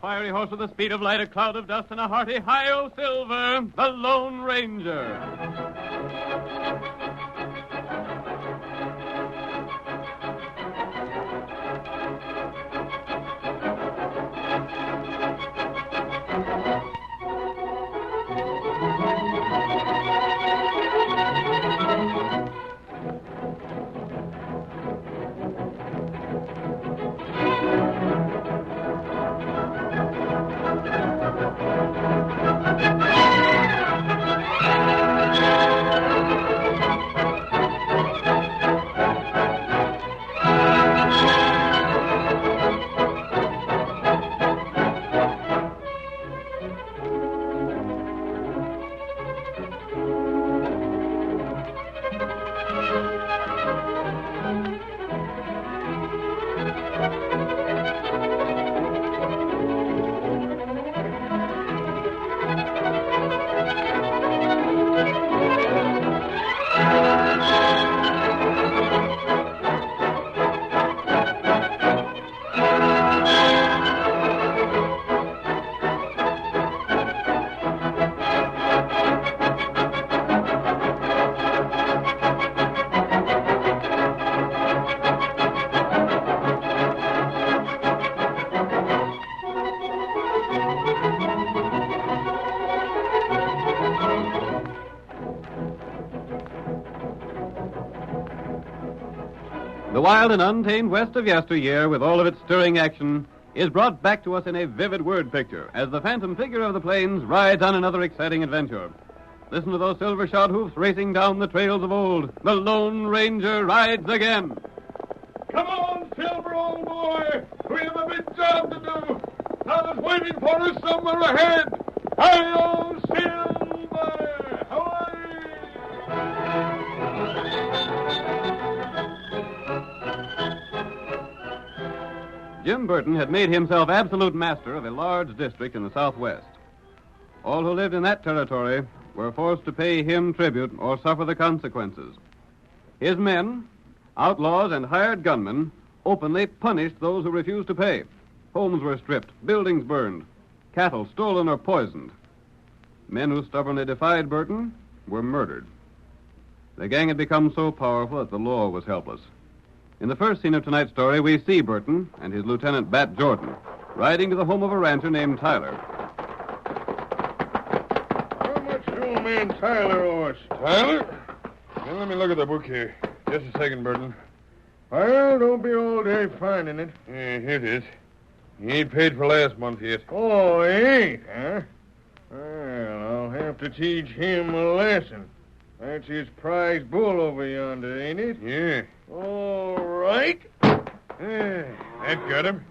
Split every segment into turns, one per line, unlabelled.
fiery horse with the speed of light, a cloud of dust, and a hearty hi-yo Silver, the Lone Ranger. The wild and untamed West of yesteryear, with all of its stirring action, is brought back to us in a vivid word picture as the phantom figure of the plains rides on another exciting adventure. Listen to those silver-shod hoofs racing down the trails of old. The Lone Ranger rides again.
Come on, Silver, old boy. We have a big job to do. Now waiting for us somewhere ahead. Hi-yo, Silver! Hawaii!
Jim Burton had made himself absolute master of a large district in the Southwest. All who lived in that territory were forced to pay him tribute or suffer the consequences. His men, outlaws and hired gunmen, openly punished those who refused to pay. Homes were stripped, buildings burned, cattle stolen or poisoned. Men who stubbornly defied Burton were murdered. The gang had become so powerful that the law was helpless. In the first scene of tonight's story, we see Burton and his lieutenant, Bat Jordan, riding to the home of a rancher named Tyler.
How much do old man Tyler owe us? Tyler? Now, let me look at the book here. Just a second, Burton. Well, don't be all day finding it. Yeah, here it is. He ain't paid for last month yet. Oh, he ain't, huh? Well, I'll have to teach him a lesson. That's his prize bull over yonder, ain't it? Yeah. All right. That got him.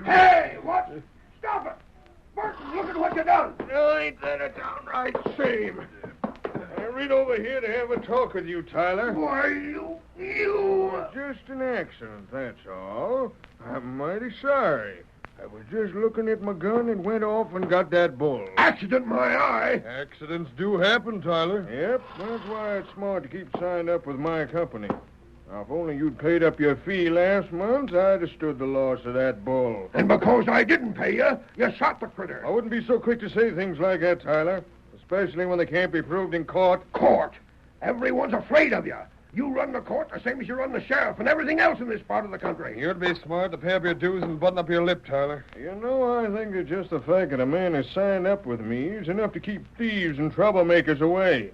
Hey, what? Stop it! Burton, look at what you done.
Ain't that a downright shame? I rid over here to have a talk with you, Tyler.
Why, you...
Just an accident, that's all. I'm mighty sorry. I was just looking at my gun and went off and got that bull.
Accident, my eye.
Accidents do happen, Tyler. Yep, that's why it's smart to keep signed up with my company. Now, if only you'd paid up your fee last month, I'd have stood the loss of that bull.
And because I didn't pay you, you shot the critter.
I wouldn't be so quick to say things like that, Tyler. Especially when they can't be proved in court.
Court? Everyone's afraid of you. You run the court the same as you run the sheriff and everything else in this part of the country.
You'd be smart to pay up your dues and button up your lip, Tyler. You know, I think that just the fact that a man has signed up with me is enough to keep thieves and troublemakers away.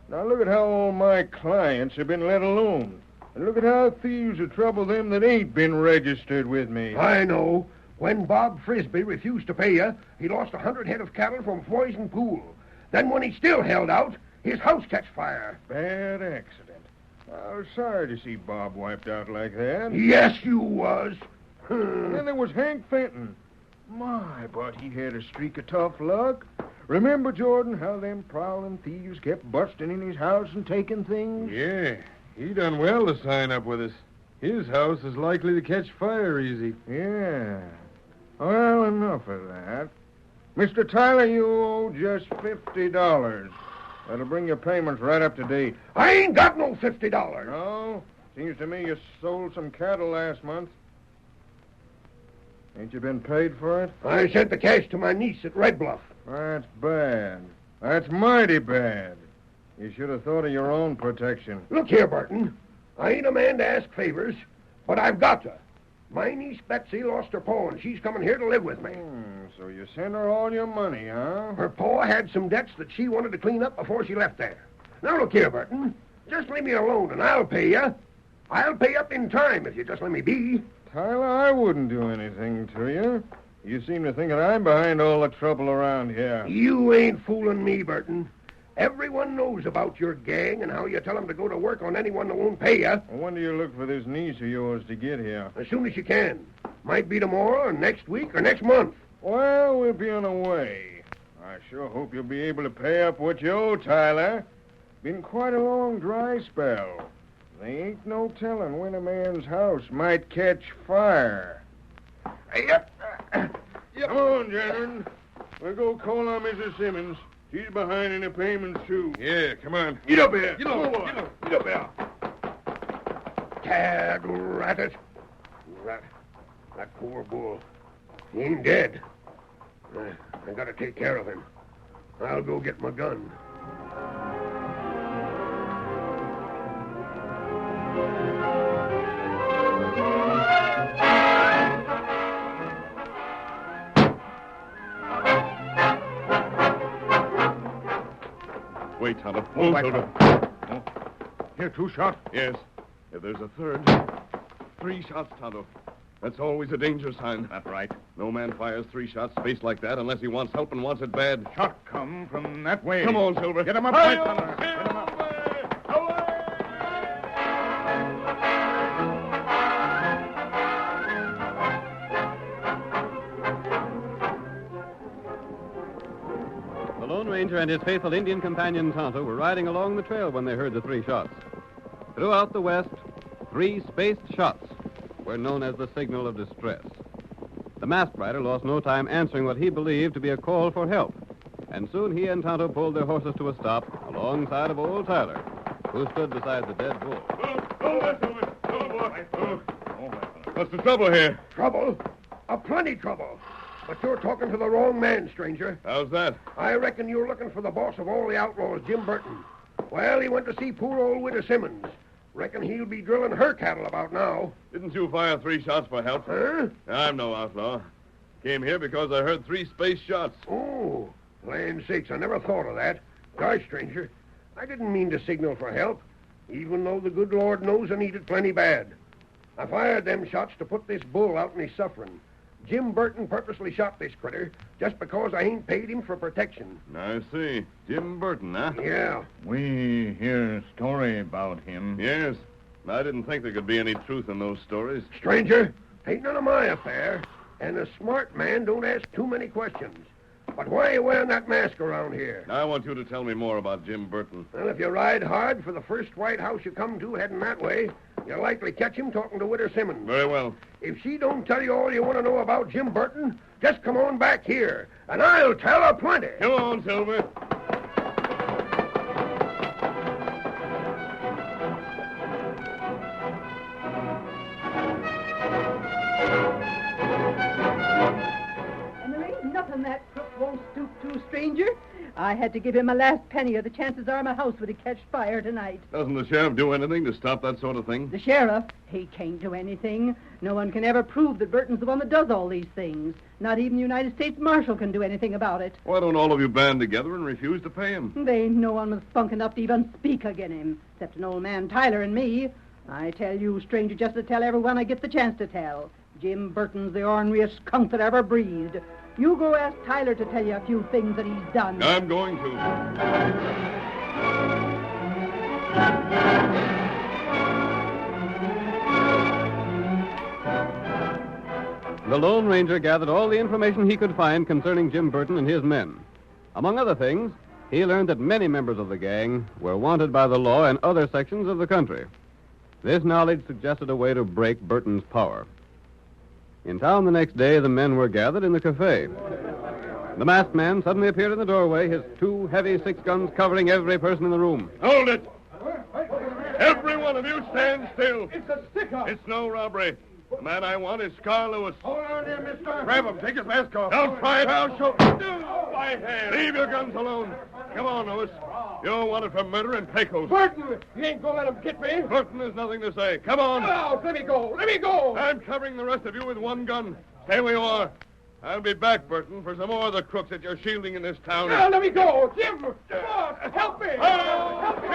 Now, look at how all my clients have been let alone. And look at how thieves have troubled them that ain't been registered with me.
I know. When Bob Frisbee refused to pay you, he lost 100 head of cattle from Poison Pool. Then when he still held out, his house catch fire.
Bad accident. I was sorry to see Bob wiped out like that.
Yes, you was.
And then there was Hank Fenton. My, but he had a streak of tough luck. Remember, Jordan, how them prowling thieves kept busting in his house and taking things? Yeah, he done well to sign up with us. His house is likely to catch fire easy. Yeah. Well, enough of that. Mr. Tyler, you owe just $50. That'll bring your payments right up to date.
I ain't got no $50.
No? Seems to me you sold some cattle last month. Ain't you been paid for it?
I sent the cash to my niece at Red Bluff.
That's bad. That's mighty bad. You should have thought of your own protection.
Look here, Burton. I ain't a man to ask favors, but I've got to. My niece Betsy lost her paw, and she's coming here to live with me.
So you sent her all your money, huh?
Her paw had some debts that she wanted to clean up before she left there. Now, look here, Burton. Just leave me alone, and I'll pay you. I'll pay up in time if you just let me be.
Tyler, I wouldn't do anything to you. You seem to think that I'm behind all the trouble around here.
You ain't fooling me, Burton. Everyone knows about your gang and how you tell them to go to work on anyone that won't pay you.
Well, when do you look for this niece of yours to get here?
As soon as you can. Might be tomorrow, or next week, or next month.
Well, we'll be on our way. I sure hope you'll be able to pay up what you owe, Tyler. Been quite a long dry spell. There ain't no telling when a man's house might catch fire.
Yep.
Come on, gentlemen. We'll go call on Mrs. Simmons. She's behind in the payments, too. Yeah, come on.
Get up here.
Get up.
Get up here. Tad rat it. Rat. That poor bull. He ain't dead. I gotta take care of him. I'll go get my gun.
Wait, Tonto.
Hold
Hold,
back,
Tonto.
Here, 2 shots.
Yes. If there's a third. 3 shots, Tonto. That's always a danger sign.
That's right.
No man fires 3 shots spaced like that unless he wants help and wants it bad.
Shot come from that way.
Come on, Silver.
Get him up,
Hi-yo,
right, Tonto. Get him up.
The Lone Ranger and his faithful Indian companion Tonto were riding along the trail when they heard the 3 shots. Throughout the West, 3 spaced shots were known as the signal of distress. The masked rider lost no time answering what he believed to be a call for help, and soon he and Tonto pulled their horses to a stop alongside of old Tyler, who stood beside the dead bull.
What's the trouble here?
Trouble? Plenty trouble. But you're talking to the wrong man, stranger.
How's that?
I reckon you're looking for the boss of all the outlaws, Jim Burton. Well, he went to see poor old widow Simmons. Reckon he'll be drilling her cattle about now.
Didn't you fire 3 shots for help?
Huh?
I'm no outlaw. Came here because I heard 3 spaced shots.
Oh, land sakes, I never thought of that. Gosh, stranger, I didn't mean to signal for help, even though the good Lord knows I need it plenty bad. I fired them shots to put this bull out in his suffering. Jim Burton purposely shot this critter just because I ain't paid him for protection.
I see. Jim Burton, huh?
Yeah.
We hear a story about him.
Yes. I didn't think there could be any truth in those stories.
Stranger, ain't none of my affair, and a smart man don't ask too many questions. But why are you wearing that mask around here?
I want you to tell me more about Jim Burton.
Well, if you ride hard for the first white house you come to heading that way, you'll likely catch him talking to widow Simmons.
Very well.
If she don't tell you all you want to know about Jim Burton, just come on back here, and I'll tell her plenty.
Come on, Silver.
And there ain't nothing that crook won't stoop to, stranger. I had to give him my last penny, or the chances are my house would catch fire tonight.
Doesn't the sheriff do anything to stop that sort of thing?
The sheriff, he can't do anything. No one can ever prove that Burton's the one that does all these things. Not even the United States Marshal can do anything about it.
Why don't all of you band together and refuse to pay him?
There ain't no one with spunk enough to even speak again him, except an old man Tyler and me. I tell you, stranger, just to tell everyone I get the chance to tell. Jim Burton's the orneriest skunk that ever breathed. You go ask Tyler to tell you a few things that he's done.
I'm going to.
The Lone Ranger gathered all the information he could find concerning Jim Burton and his men. Among other things, he learned that many members of the gang were wanted by the law in other sections of the country. This knowledge suggested a way to break Burton's power. In town the next day, the men were gathered in the cafe. The masked man suddenly appeared in the doorway, his 2 heavy 6 guns covering every person in the room.
Hold it! Every one of you stand still.
It's a stick-up.
It's no robbery. The man I want is Scar Lewis.
Hold on there, mister. Grab him. Take his mask off.
Don't try it.
I'll show.
My hand. Leave your guns alone. Come on, Lewis. You're wanted for murder and Pecos.
Burton, you ain't gonna let him get me.
Burton has nothing to say. Come on.
No, let me go. Let me go.
I'm covering the rest of you with one gun. Stay where you are. I'll be back, Burton, for some more of the crooks that you're shielding in this town.
No, let me go. Jim, boss, help me. Help me.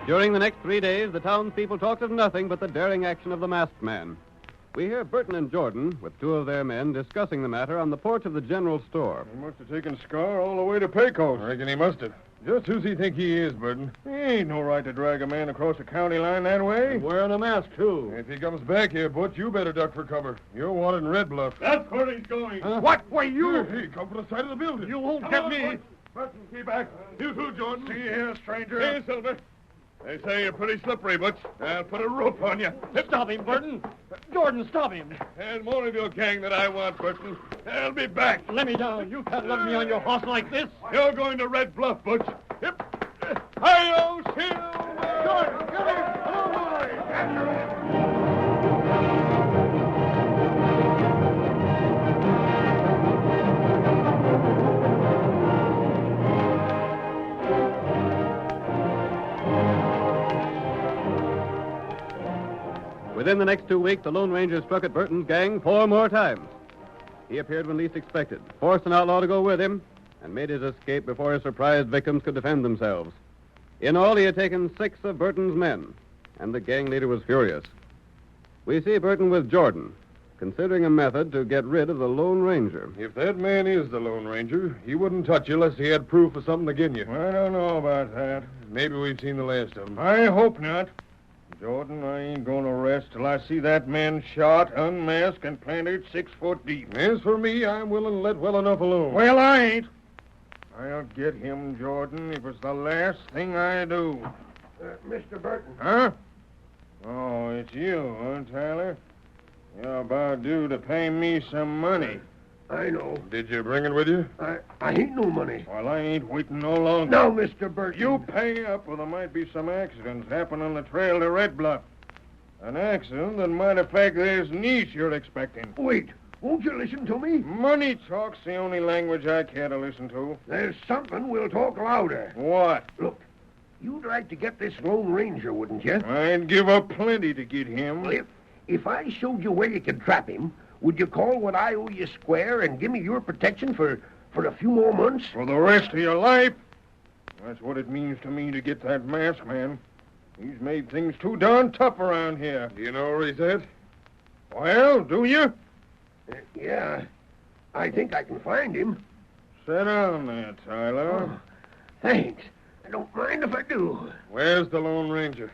During the next 3 days, the townspeople talked of nothing but the daring action of the masked man. We hear Burton and Jordan, with 2 of their men, discussing the matter on the porch of the general store.
He must have taken Scar all the way to Pecos. I reckon he must have. Just who's he think he is, Burton? He ain't no right to drag a man across the county line that way.
And wearing a mask, too.
If he comes back here, Butch, you better duck for cover. You're wanted in Red Bluff.
That's where he's going.
What? Why, you? Hey, come from the side of the building.
You won't get me. Burton, keep back. You too, Jordan.
See you here, stranger.
Here, Silver. They say you're pretty slippery, Butch. I'll put a rope on you.
Stop him, Burton. Jordan, stop him.
And more of your gang that I want, Burton. I'll be back.
Let me down. You can't let me on your horse like this.
You're going to Red Bluff, Butch. Yep. Hi-yo, Silver!
Jordan, get him! Come on, boy! After him!
Within the next 2 weeks, the Lone Ranger struck at Burton's gang 4 more times. He appeared when least expected, forced an outlaw to go with him, and made his escape before his surprised victims could defend themselves. In all, he had taken 6 of Burton's men, and the gang leader was furious. We see Burton with Jordan, considering a method to get rid of the Lone Ranger.
If that man is the Lone Ranger, he wouldn't touch you unless he had proof of something against you. I don't know about that. Maybe we've seen the last of him. I hope not. Jordan, I ain't gonna rest till I see that man shot, unmasked, and planted 6 foot deep. As for me, I'm willing to let well enough alone. Well, I ain't. I'll get him, Jordan, if it's the last thing I do.
Mr. Burton.
Huh? Oh, it's you, huh, Tyler? You're about due to pay me some money.
I know.
Did you bring it with you?
I ain't no money.
Well, I ain't waiting no longer.
Now, Mr. Burton.
You pay up or there might be some accidents happen on the trail to Red Bluff. An accident that might affect this niece you're expecting.
Wait. Won't you listen to me?
Money talk's the only language I care to listen to.
There's something we'll talk louder.
What?
Look, you'd like to get this Lone Ranger, wouldn't you?
I'd give up plenty to get him.
Well, if I showed you where you could trap him, would you call what I owe you square and give me your protection for a few more months?
For the rest of your life? That's what it means to me to get that masked man. He's made things too darn tough around here. Do you know where he's at? Well, do you?
Yeah. I think I can find him.
Sit down there, Tyler.
Oh, thanks. I don't mind if I do.
Where's the Lone Ranger?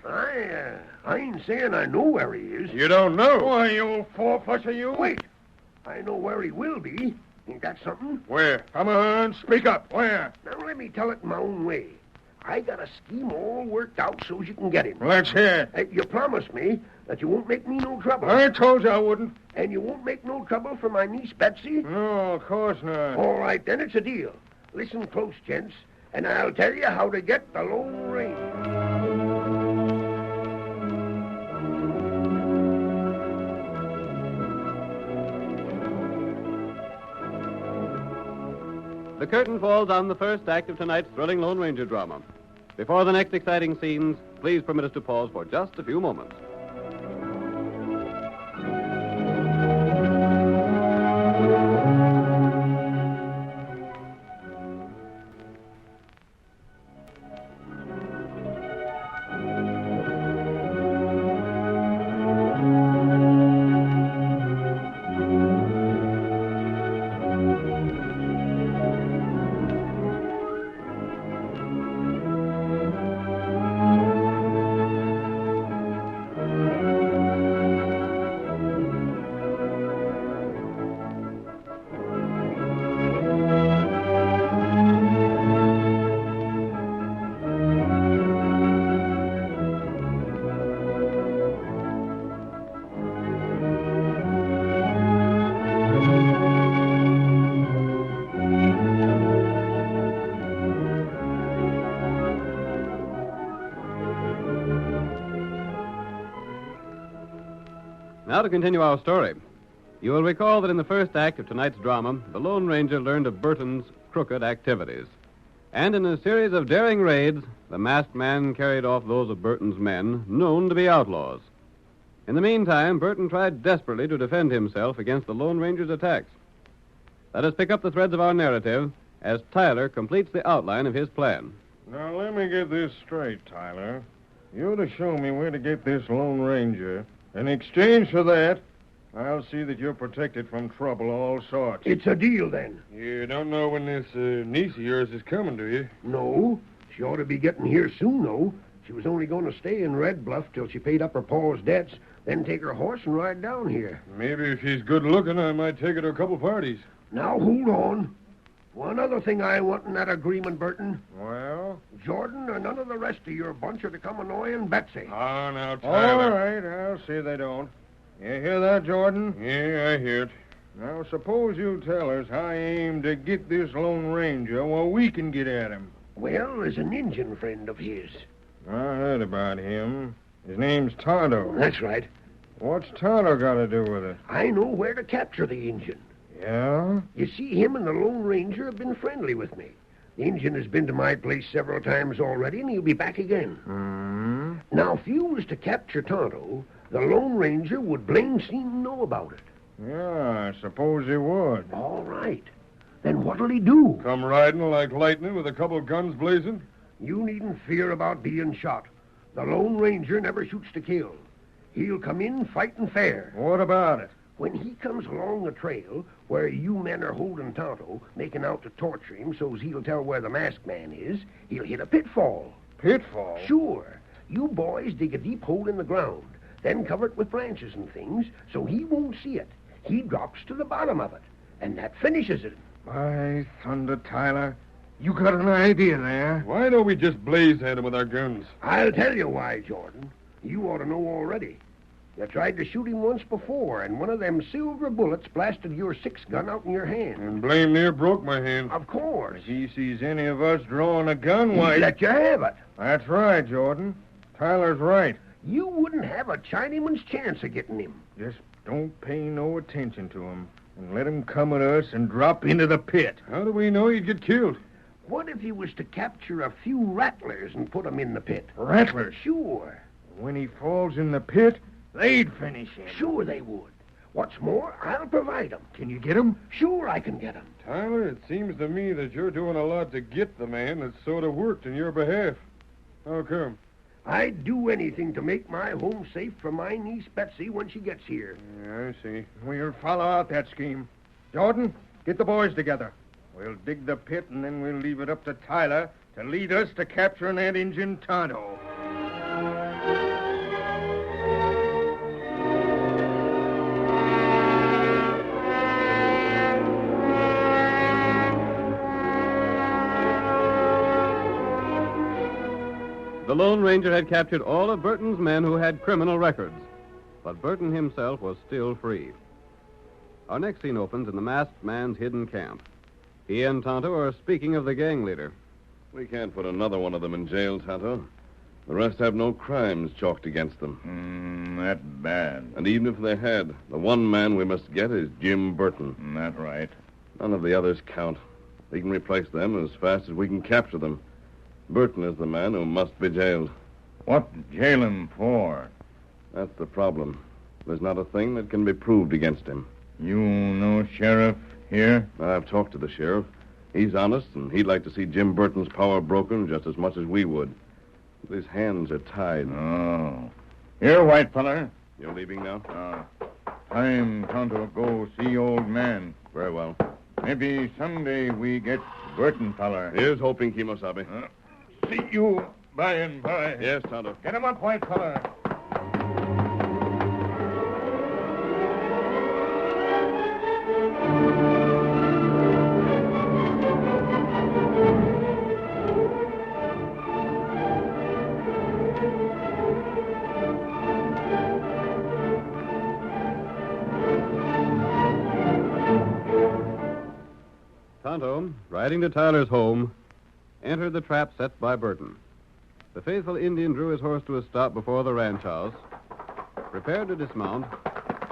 I ain't saying I know where he is.
You don't know? Why, you old four-flusher, you.
Wait. I know where he will be. Ain't that something?
Where? Come on, speak up. Where?
Now, let me tell it my own way. I got a scheme all worked out so's you can get him.
Let's hear it.
You promised me that you won't make me no trouble.
I told you I wouldn't.
And you won't make no trouble for my niece Betsy?
No, of course not.
All right, then it's a deal. Listen close, gents, and I'll tell you how to get the Lone Ranger.
The curtain falls on the first act of tonight's thrilling Lone Ranger drama. Before the next exciting scenes, please permit us to pause for just a few moments. Now to continue our story. You will recall that in the first act of tonight's drama, the Lone Ranger learned of Burton's crooked activities. And in a series of daring raids, the masked man carried off those of Burton's men known to be outlaws. In the meantime, Burton tried desperately to defend himself against the Lone Ranger's attacks. Let us pick up the threads of our narrative as Tyler completes the outline of his plan.
Now, let me get this straight, Tyler. You're to show me where to get this Lone Ranger. In exchange for that, I'll see that you're protected from trouble of all sorts.
It's a deal, then.
You don't know when this niece of yours is coming, do you?
No. She ought to be getting here soon, though. She was only going to stay in Red Bluff till she paid up her pa's debts, then take her horse and ride down here.
Maybe if she's good looking, I might take her to a couple parties.
Now, hold on. One other thing I want in that agreement, Burton.
Well?
Jordan or none of the rest of your bunch are to come annoying Betsy.
Oh, now, Tyler. All right, I'll see they don't. You hear that, Jordan? Yeah, I hear it. Now, suppose you tell us how you aim to get this Lone Ranger while we can get at him.
Well, there's an Indian friend of his.
I heard about him. His name's Tonto.
That's right.
What's Tonto got to do with it?
I know where to capture the Indian.
Yeah?
You see, him and the Lone Ranger have been friendly with me. The Indian has been to my place several times already, and he'll be back again.
Hmm?
Now, if you was to capture Tonto, the Lone Ranger would blame seem to know about it.
Yeah, I suppose he would.
All right. Then what'll he do?
Come riding like lightning with a couple guns blazing?
You needn't fear about being shot. The Lone Ranger never shoots to kill. He'll come in fighting fair.
What about it?
When he comes along the trail where you men are holding Tonto, making out to torture him so's he'll tell where the masked man is, he'll hit a pitfall.
Pitfall?
Sure. You boys dig a deep hole in the ground, then cover it with branches and things so he won't see it. He drops to the bottom of it, and that finishes it.
By thunder, Tyler, you got an idea there. Why don't we just blaze at him with our guns?
I'll tell you why, Jordan. You ought to know already. You tried to shoot him once before, and one of them silver bullets blasted your 6-gun out in your hand.
And blame near broke my hand.
Of course.
If he sees any of us drawing a gun, why...
He'd let you have it.
That's right, Jordan. Tyler's right.
You wouldn't have a Chinaman's chance of getting him.
Just don't pay no attention to him, and let him come at us and drop into the pit. How do we know he'd get killed?
What if he was to capture a few rattlers and put them in the pit?
Rattlers?
Sure.
When he falls in the pit, they'd finish him.
Sure they would. What's more, I'll provide them.
Can you get him?
Sure I can get them.
Tyler, it seems to me that you're doing a lot to get the man that's sort of worked in your behalf. How come?
I'd do anything to make my home safe for my niece Betsy when she gets here.
Yeah, I see. We'll follow out that scheme. Jordan, get the boys together. We'll dig the pit, and then we'll leave it up to Tyler to lead us to capturing that Injun Tonto.
The Lone Ranger had captured all of Burton's men who had criminal records, but Burton himself was still free. Our next scene opens in the masked man's hidden camp. He and Tonto are speaking of the gang leader.
We can't put another one of them in jail, Tonto. The rest have no crimes chalked against them.
That bad.
And even if they had, the one man we must get is Jim Burton.
That right.
None of the others count. We can replace them as fast as we can capture them. Burton is the man who must be jailed.
What jail him for?
That's the problem. There's not a thing that can be proved against him.
You know sheriff here?
I've talked to the sheriff. He's honest, and he'd like to see Jim Burton's power broken just as much as we would. But his hands are tied.
Oh. Here, white feller.
You're leaving now?
Time Tonto go see old man.
Very well.
Maybe someday we get Burton feller.
Here's hoping, Kimosabe.
See you by and by.
Yes, Tonto.
Get him up, white feller.
Tonto, riding to Tyler's home, entered the trap set by Burton. The faithful Indian drew his horse to a stop before the ranch house, prepared to dismount,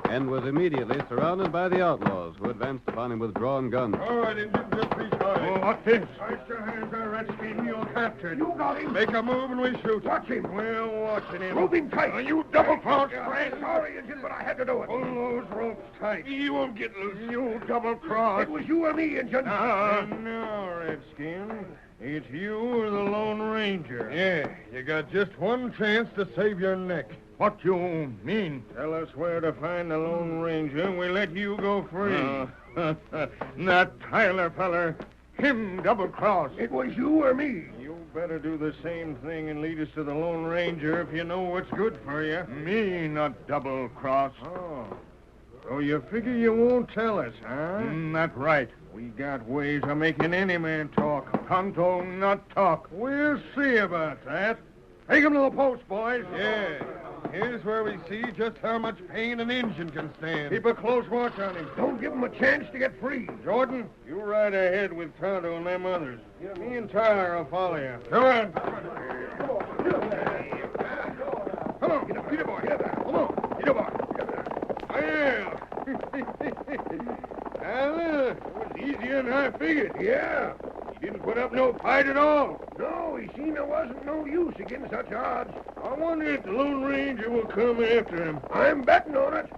and was immediately surrounded by the outlaws, who advanced upon him with drawn guns.
All right, Injun, just be shy.
Oh, what's this?
Ice your hands there, Redskin. You're captured.
You got him.
Make a move and we shoot.
Watch him.
We're watching him.
Rope him tight.
You double-crossed
I'm
friend.
sorry, Injun, but I had to do it.
Pull those ropes tight. You won't get loose. You double-crossed.
It was you or me, Injun.
No, Redskin. It's you or the Lone Ranger. Yeah, you got just one chance to save your neck.
What you mean?
Tell us where to find the Lone Ranger, and we let you go free.
That Tyler feller, him double-crossed.
It was you or me.
You better do the same thing and lead us to the Lone Ranger if you know what's good for you.
Me not double-crossed.
Oh. So you figure you won't tell us, huh?
That right.
We got ways of making any man talk.
Tonto not talk.
We'll see about that. Take him to the post, boys. Yeah. Here's where we see just how much pain an Injun can stand. Keep a close watch on him.
Don't give him a chance to get free.
Jordan, you ride ahead with Tonto and them others. Me and Tyler will follow you. Come on. Come on. Get up, boy. Get up. Come on. Get up, boy. Well. Tyler, it was easier than I figured.
Yeah.
He didn't put up no fight at all.
No, he seen there wasn't no use against such odds.
I wonder if the Lone Ranger will come after him.
I'm betting on it.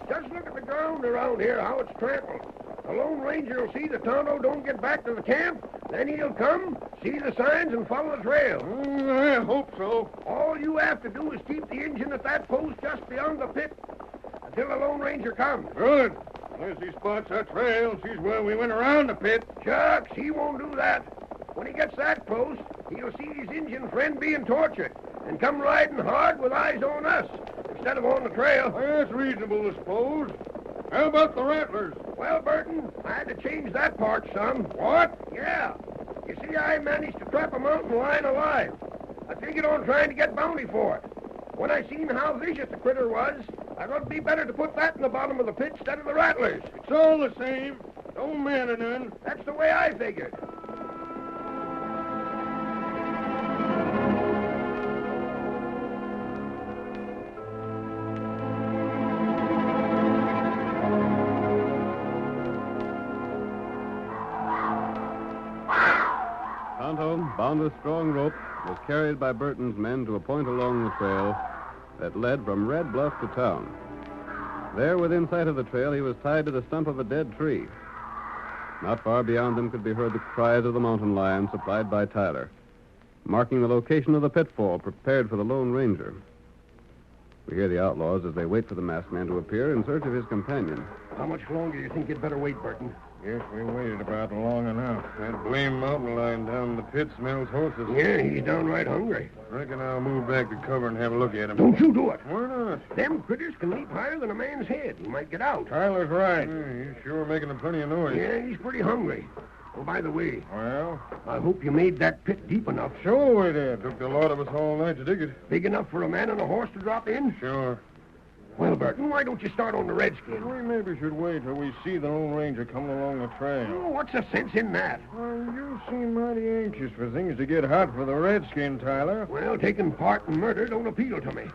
Just look at the ground around here, how it's trampled. The Lone Ranger will see that Tonto don't get back to the camp. Then he'll come, see the signs, and follow the trail.
I hope so.
All you have to do is keep the engine at that post just beyond the pit until the Lone Ranger comes.
Good. Unless he spots our trail and sees where we went around the pit.
Shucks, he won't do that. When he gets that close, he'll see his Indian friend being tortured and come riding hard with eyes on us instead of on the trail.
That's reasonable, I suppose. How about the rattlers?
Well, Burton, I had to change that part some.
What?
Yeah. You see, I managed to trap a mountain lion alive. I figured on trying to get bounty for it. When I seen how vicious the critter was, I thought it'd be better to put that in the bottom of the pit instead of the rattlers.
It's all the same. Don't matter none.
That's the way I figured.
Tonto, bound with strong rope, was carried by Burton's men to a point along the trail that led from Red Bluff to town. There, within sight of the trail, he was tied to the stump of a dead tree. Not far beyond them could be heard the cries of the mountain lion supplied by Tyler, marking the location of the pitfall prepared for the Lone Ranger. We hear the outlaws as they wait for the masked man to appear in search of his companion.
How much longer do you think you'd better wait, Burton?
Guess we waited about long enough. That blame mountain lion down in the pit smells horses.
Yeah, he's downright hungry.
Reckon I'll move back to cover and have a look at him.
Don't you do it.
Why not?
Them critters can leap higher than a man's head. He might get out.
Tyler's right. He's sure making a plenty of noise.
Yeah, he's pretty hungry. Oh, by the way,
Well,
I hope you made that pit deep enough.
sure we did. Took a lot of us all night to dig it.
Big enough for a man and a horse to drop in?
Sure.
Well, Burton, why don't you start on the redskin?
We maybe should wait till we see the Lone Ranger coming along the trail.
Oh, what's the sense in that?
Well, you seem mighty anxious for things to get hot for the redskin, Tyler.
Well, taking part in murder don't appeal to me.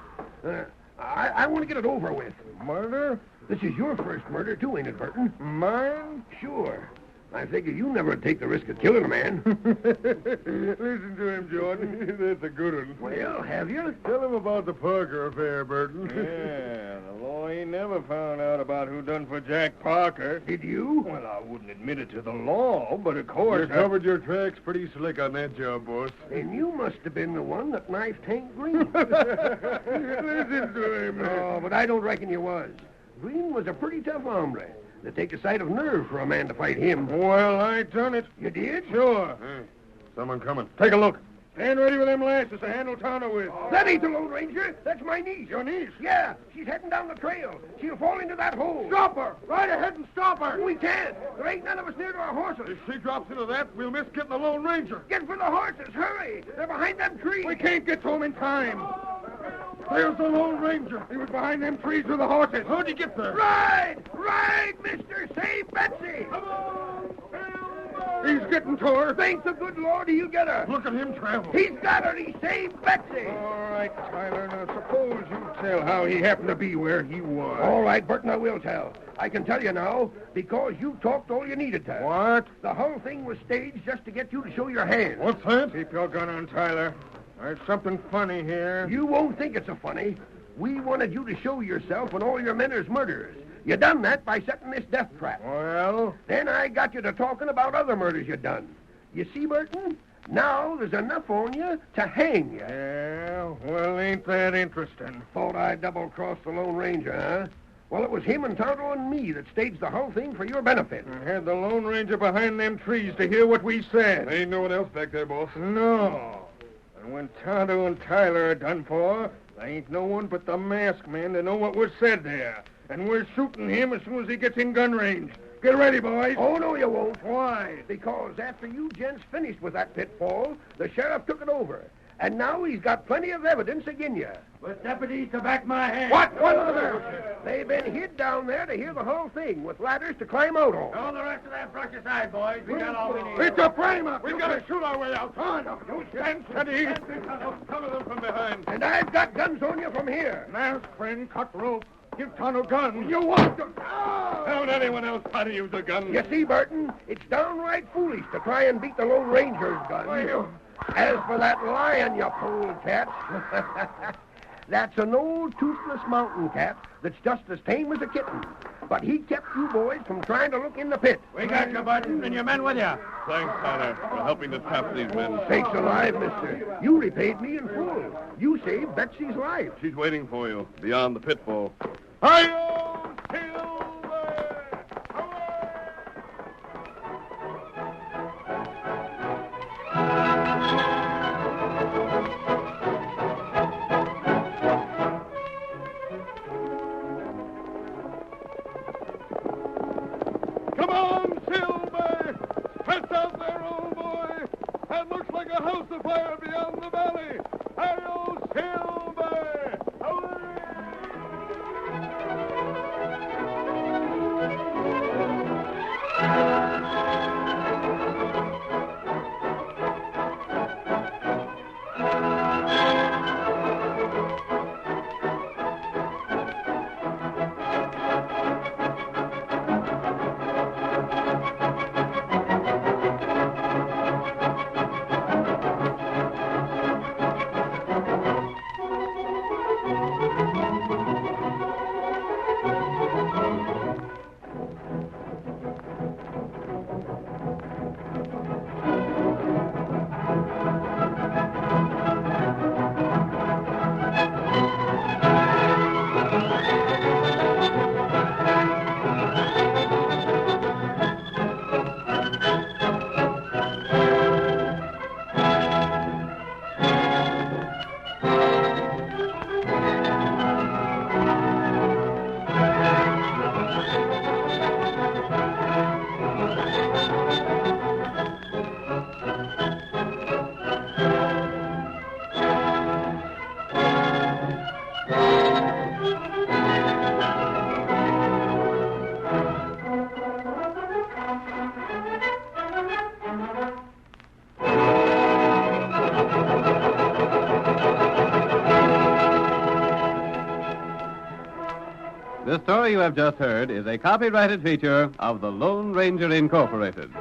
I want to get it over with.
Murder?
This is your first murder, too, ain't it, Burton?
Mine?
Sure. I figure you never take the risk of killing a man.
Listen to him, Jordan. That's a good one.
Well, have you?
Tell him about the Parker affair, Burton. Yeah, the law ain't never found out about who done for Jack Parker.
Did you?
Well, I wouldn't admit it to the law, but of course... You covered your tracks pretty slick on that job, boss.
And you must have been the one that knifed Hank Green.
Listen to him.
Oh, but I don't reckon you was. Green was a pretty tough hombre. It'd take a sight of nerve for a man to fight him.
Well, I done it.
You did?
Sure. Someone coming. Take a look. Stand ready with them lashes to handle Tonto with.
That ain't the Lone Ranger. That's my niece.
Your niece?
Yeah, she's heading down the trail. She'll fall into that hole.
Stop her! Right ahead and stop her!
We can't. There ain't none of us near to our horses.
If she drops into that, we'll miss getting the Lone Ranger.
Get for the horses. Hurry. They're behind them trees.
We can't get to him in time. There's the Lone Ranger. He was behind them trees with the horses. How'd you get there?
Ride! Ride, mister! Save Betsy!
Come on! He's getting to her.
Thank the good Lord he'll get her.
Look at him travel.
He's got her. He saved Betsy.
All right, Tyler. Now, suppose you tell how he happened to be where he was.
All right, Burton, I will tell. I can tell you now because you talked all you needed to.
What?
The whole thing was staged just to get you to show your hand.
What's that? Keep your gun on, Tyler. There's something funny here.
You won't think it's so funny. We wanted you to show yourself when all your men is murderers. You done that by setting this death trap.
Well?
Then I got you to talking about other murders you done. You see, Burton? Now there's enough on you to hang you.
Yeah, well, ain't that interesting?
Thought I double-crossed the Lone Ranger, huh? Well, it was him and Tonto and me that staged the whole thing for your benefit.
I had the Lone Ranger behind them trees to hear what we said.
There ain't no one else back there, boss.
No. And when Tonto and Tyler are done for, there ain't no one but the masked man to know what was said there. And we're shooting him as soon as he gets in gun range. Get ready, boys.
Oh, no, you won't.
Why?
Because after you gents finished with that pitfall, the sheriff took it over. And now he's got plenty of evidence agin you.
With deputies to back my hand.
What other? They've been hid down there to hear the whole thing, with ladders to climb out on.
Throw the rest of that brush aside, boys. We got all we need.
It's a frame-up. We've got to shoot our way out. Come on, you stand steady.
Cover them from behind.
And I've got guns on you from here.
Masked friend, cut rope. Give Tonto gun. You want to...
Don't anyone else try to use a gun.
You see, Burton, it's downright foolish to try and beat the Lone Ranger's gun. As for that lion, you polecat, that's an old toothless mountain cat that's just as tame as a kitten. But he kept you boys from trying to look in the pit.
We got you, Burton, and your men with you.
Thanks, Tyler, for helping to trap these men.
Sakes alive, mister. You repaid me in full. You saved Betsy's life.
She's waiting for you beyond the pitfall.
Hi-yo, Silver!
Come on, Silver! Stretch out there, old boy! That looks like a house afire beyond the valley! Hi-yo, Silver! The story you have just heard is a copyrighted feature of the Lone Ranger Incorporated.